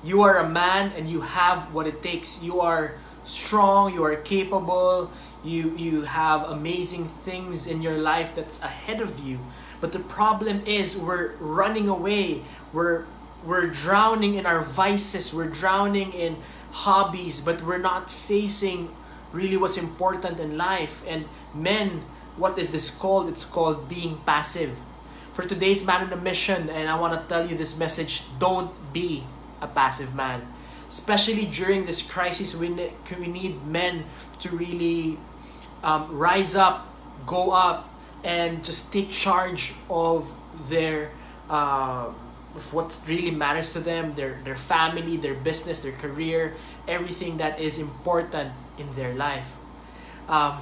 You are a man and you have what it takes. You are strong, you are capable, you have amazing things in your life that's ahead of you. But the problem is we're running away. We're drowning in our vices. We're drowning in hobbies, but we're not facing really what's important in life. And men, what is this called? It's called being passive. For today's Man on a Mission, and I want to tell you this message, don't be a passive man. Especially during this crisis, we need men to really rise up, go up, and just take charge of their of what really matters to them, their family, their business, their career, everything that is important in their life. A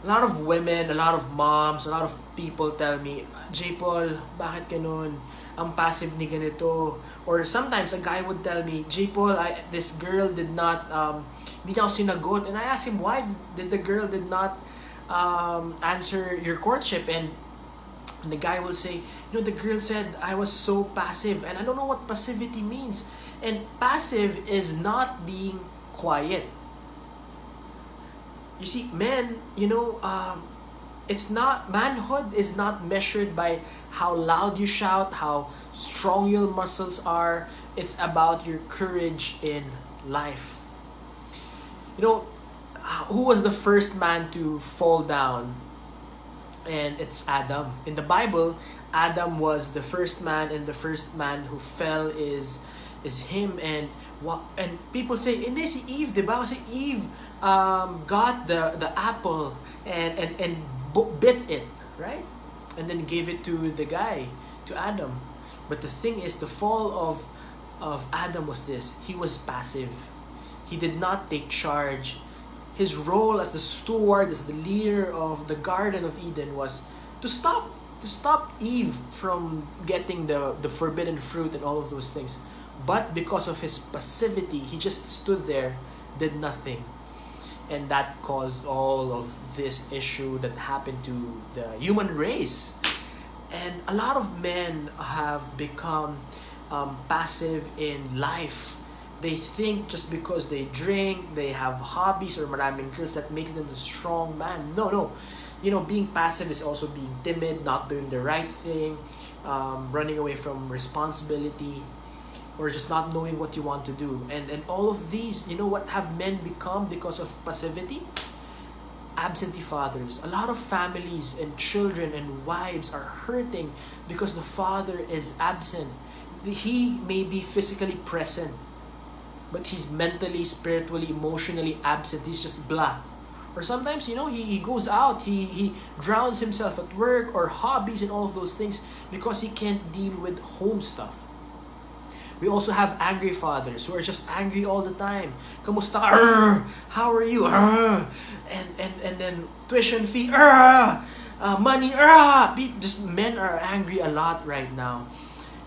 lot of women, a lot of moms, a lot of people tell me, JPaul, bakit ganun? Ang passive ni ganito. Or sometimes a guy would tell me, JPaul, this girl did not, hindi niya ako sinagot. And I asked him, why did the girl did not answer your courtship? And the guy will say, the girl said I was so passive. And I don't know what passivity means. And passive is not being quiet. You see, men, it's not, manhood is not measured by how loud you shout, how strong your muscles are. It's about your courage in life. Who was the first man to fall down? And it's Adam. In the Bible, Adam was the first man, and the first man who fell is him. And people say, hindi si Eve, diba? Kasi Eve got the apple and bit it, right? And then gave it to the guy, to Adam. But the thing is, the fall of Adam was this. He was passive. He did not take charge. His role as the steward, as the leader of the Garden of Eden was to stop Eve from getting the forbidden fruit and all of those things. But because of his passivity, he just stood there, did nothing. And that caused all of this issue that happened to the human race. And a lot of men have become passive in life. They think just because they drink, they have hobbies or maraming girls, that makes them a strong man. No. Being passive is also being timid, not doing the right thing, running away from responsibility, or just not knowing what you want to do. And all of these, what have men become because of passivity? Absentee fathers. A lot of families and children and wives are hurting because the father is absent. He may be physically present, but he's mentally, spiritually, emotionally absent. He's just blah. Or sometimes, he goes out, he drowns himself at work or hobbies and all of those things because he can't deal with home stuff. We also have angry fathers who are just angry all the time. Kamusta ka? How are you? And then tuition fee, money, just men are angry a lot right now.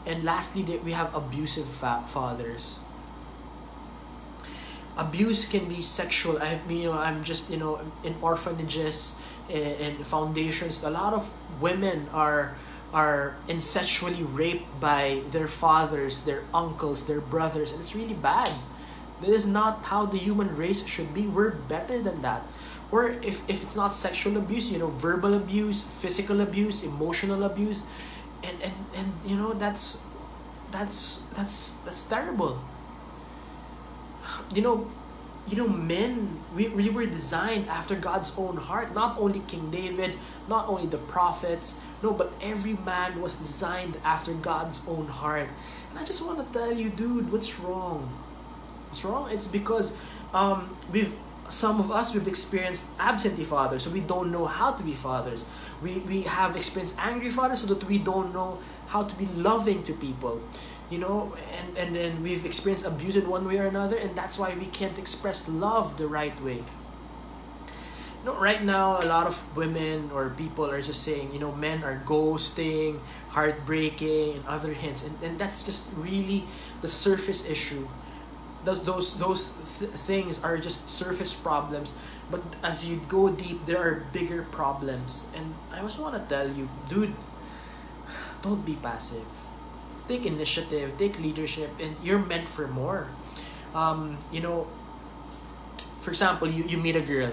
And lastly, we have abusive fathers. Abuse can be sexual. I'm just, in orphanages and foundations. A lot of women are incestually raped by their fathers, their uncles, their brothers, and it's really bad. That is not how the human race should be. We're better than that. Or if it's not sexual abuse, verbal abuse, physical abuse, emotional abuse, and that's terrible. Men, we were designed after God's own heart. Not only King David, not only the prophets, but every man was designed after God's own heart. And I just want to tell you, dude, what's wrong? What's wrong? It's because some of us, we've experienced absentee fathers, so we don't know how to be fathers. We have experienced angry fathers, so that we don't know how to be loving to people. And then we've experienced abuse in one way or another, and that's why we can't express love the right way. Right now, a lot of women or people are just saying, men are ghosting, heartbreaking, and other hints, and that's just really the surface issue. Those things are just surface problems, but as you go deep, there are bigger problems. And I just want to tell you, dude, don't be passive. take initiative, take leadership, and you're meant for more. You know, for example, you meet a girl,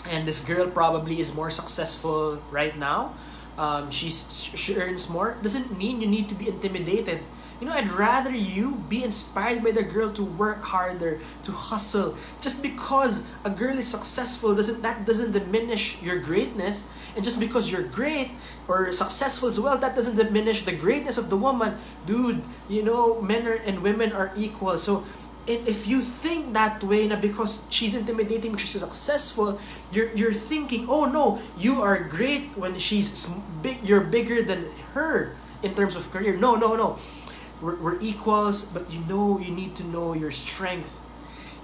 and this girl probably is more successful right now. She earns more. Doesn't mean you need to be intimidated. You know, I'd rather you be inspired by the girl to work harder, to hustle. Just because a girl is successful doesn't diminish your greatness. And just because you're great or successful as well, that doesn't diminish the greatness of the woman. Dude, you know, men and women are equal. So if you think that way, na because she's intimidating, she's successful, you're thinking, oh no, you are great when she's big. You're bigger than her in terms of career. No. We're equals, but you know, you need to know your strength.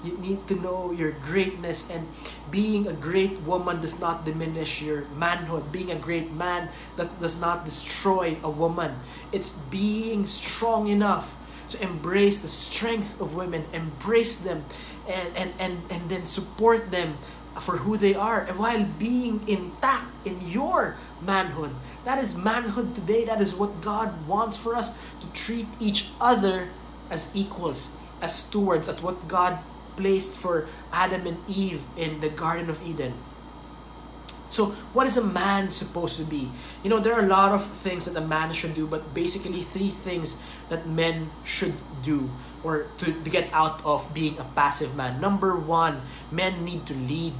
You need to know your greatness, and being a great woman does not diminish your manhood. Being a great man, that does not destroy a woman. It's being strong enough to embrace the strength of women, embrace them, and then support them for who they are, and while being intact in your manhood. That is manhood today. That is what God wants for us, to treat each other as equals, as stewards, at what God placed for Adam and Eve in the Garden of Eden. So what is a man supposed to be? You know, there are a lot of things that a man should do, but basically 3 things that men should do, or to get out of being a passive man. Number 1, men need to lead.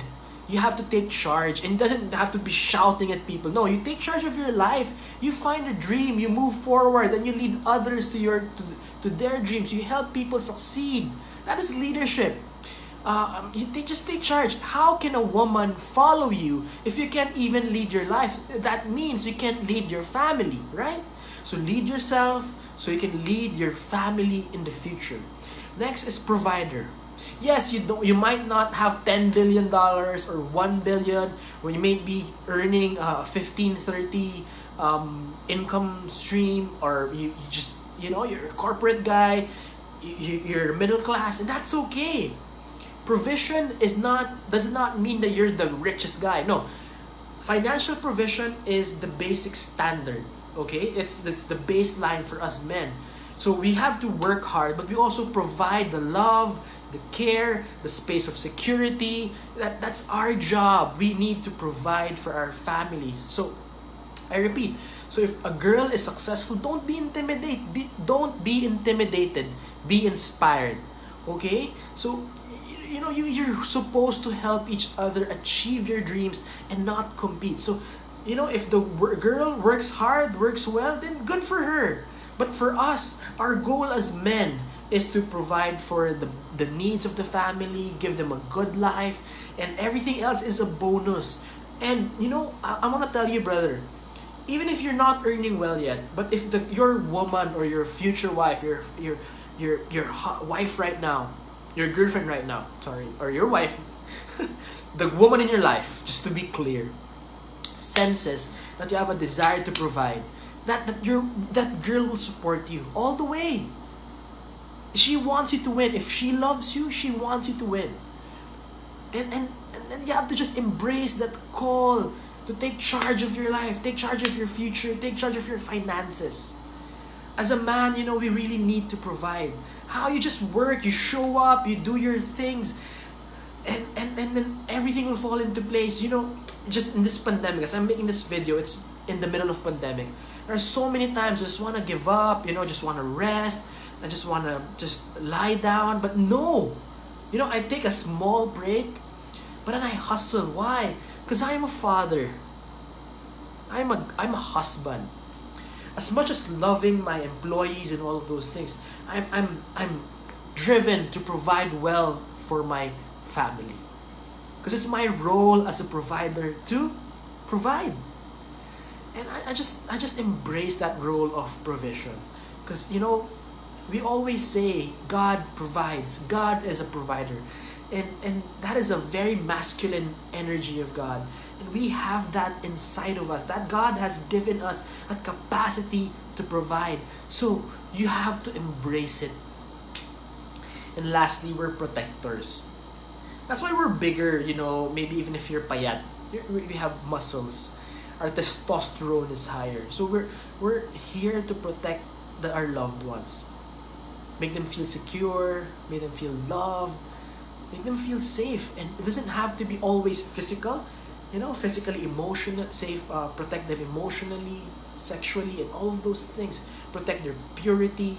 You have to take charge, and it doesn't have to be shouting at people. No, you take charge of your life. You find a dream, you move forward, and you lead others to their dreams. You help people succeed. That is leadership. Just take charge. How can a woman follow you if you can't even lead your life? That means you can't lead your family, right? So lead yourself so you can lead your family in the future. Next is provider. Yes, you might not have $10 billion or $1 billion, when you may be earning 15, 30 income stream, or you just, you know, you're a corporate guy, you're middle class, and that's okay. Provision does not mean that you're the richest guy. No. Financial provision is the basic standard, okay? It's the baseline for us men. So we have to work hard, but we also provide the love, the care, the space of security. That's our job. We need to provide for our families. So I repeat, so if a girl is successful, don't be intimidated. Don't be intimidated. Be inspired. Okay? So you know, you're supposed to help each other achieve your dreams and not compete. So, you know, if the girl works hard, works well, then good for her. But for us, our goal as men is to provide for the needs of the family, give them a good life, and everything else is a bonus. And, you know, I want to tell you, brother, even if you're not earning well yet, but if your woman or your future wife, your wife right now, your girlfriend right now, or your wife, the woman in your life, just to be clear, senses that you have a desire to provide, that girl will support you all the way. She wants you to win. If she loves you, she wants you to win. And then you have to just embrace that call to take charge of your life, take charge of your future, take charge of your finances. As a man, you know, we really need to provide. How you just work, you show up, you do your things, and then everything will fall into place. You know, just in this pandemic, as I'm making this video, it's in the middle of pandemic. There are so many times I just want to give up, you know, just want to rest, I just want to just lie down. But no, you know, I take a small break, but then I hustle. Why? Because I am a father. I'm a husband. As much as loving my employees and all of those things, I'm driven to provide well for my family. Because it's my role as a provider to provide. And I just embrace that role of provision. Because, you know, we always say God provides. God is a provider. And that is a very masculine energy of God. And we have that inside of us. That God has given us a capacity to provide. So you have to embrace it. And lastly, we're protectors. That's why we're bigger, you know, maybe even if you're payat. We have muscles. our testosterone is higher. So we're here to protect our loved ones. Make them feel secure, make them feel loved, make them feel safe. And it doesn't have to be always physical, physically, emotional, safe, protect them emotionally, sexually, and all of those things. Protect their purity,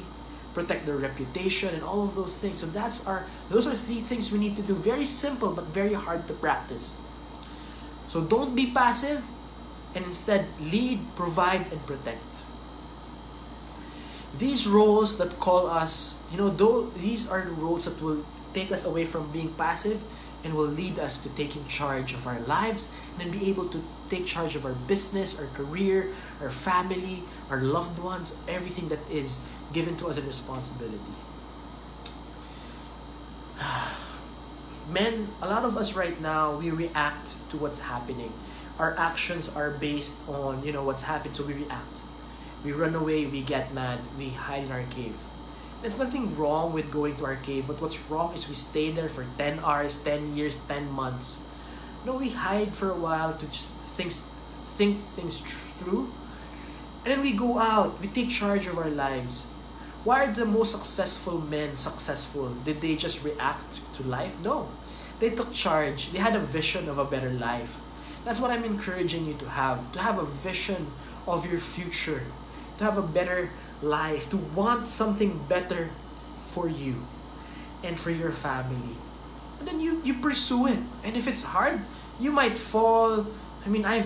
protect their reputation, and all of those things. So those are 3 things we need to do. Very simple, but very hard to practice. So don't be passive, and instead lead, provide, and protect. These roles that call us, these are the roles that will take us away from being passive and will lead us to taking charge of our lives, and then be able to take charge of our business, our career, our family, our loved ones, everything that is given to us in responsibility. Men, a lot of us right now, we react to what's happening. Our actions are based on, what's happened, so we react. We run away, we get mad, we hide in our cave. There's nothing wrong with going to our cave, but what's wrong is we stay there for 10 hours, 10 years, 10 months. We hide for a while to just think things through. And then we go out, we take charge of our lives. Why are the most successful men successful? Did they just react to life? No. They took charge. They had a vision of a better life. That's what I'm encouraging you to have a vision of your future, to have a better life, to want something better for you and for your family. And then you pursue it. And if it's hard, you might fall. I mean, I've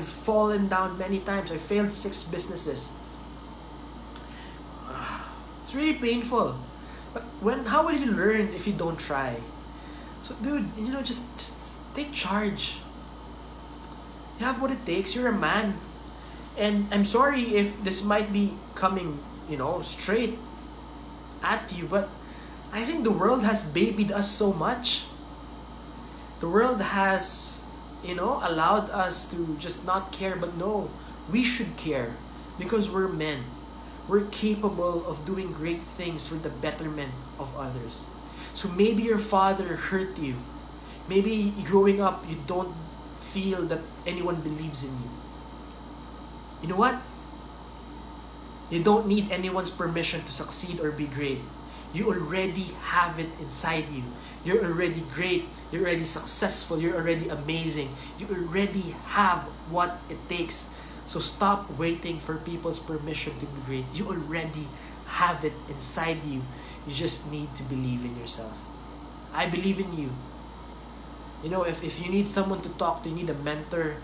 fallen down many times. I failed 6 businesses. It's really painful. But how will you learn if you don't try? So dude, just take charge. You have what it takes. You're a man. And I'm sorry if this might be coming, straight at you, but I think the world has babied us so much. The world has, allowed us to just not care, but no, we should care because we're men. We're capable of doing great things for the betterment of others. So maybe your father hurt you. Maybe growing up, you don't feel that anyone believes in you. You know what? You don't need anyone's permission to succeed or be great. You already have it inside you. You're already great. You're already successful. You're already amazing. You already have what it takes. So stop waiting for people's permission to be great. You already have it inside you. You just need to believe in yourself. I believe in you. If you need someone to talk to, you need a mentor,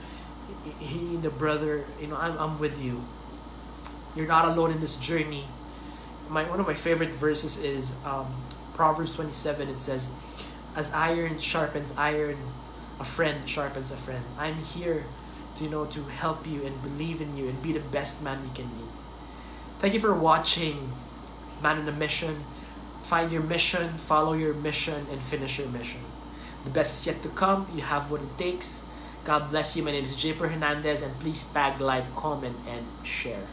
you need a brother, I'm with you. You're not alone in this journey. One of my favorite verses is Proverbs 27. It says, as iron sharpens iron, a friend sharpens a friend. I'm here to help you and believe in you and be the best man you can be. Thank you for watching Man on a Mission. Find your mission, follow your mission, and finish your mission. The best is yet to come. You have what it takes. God bless you. My name is JPaul Hernandez, and please tag, like, comment, and share.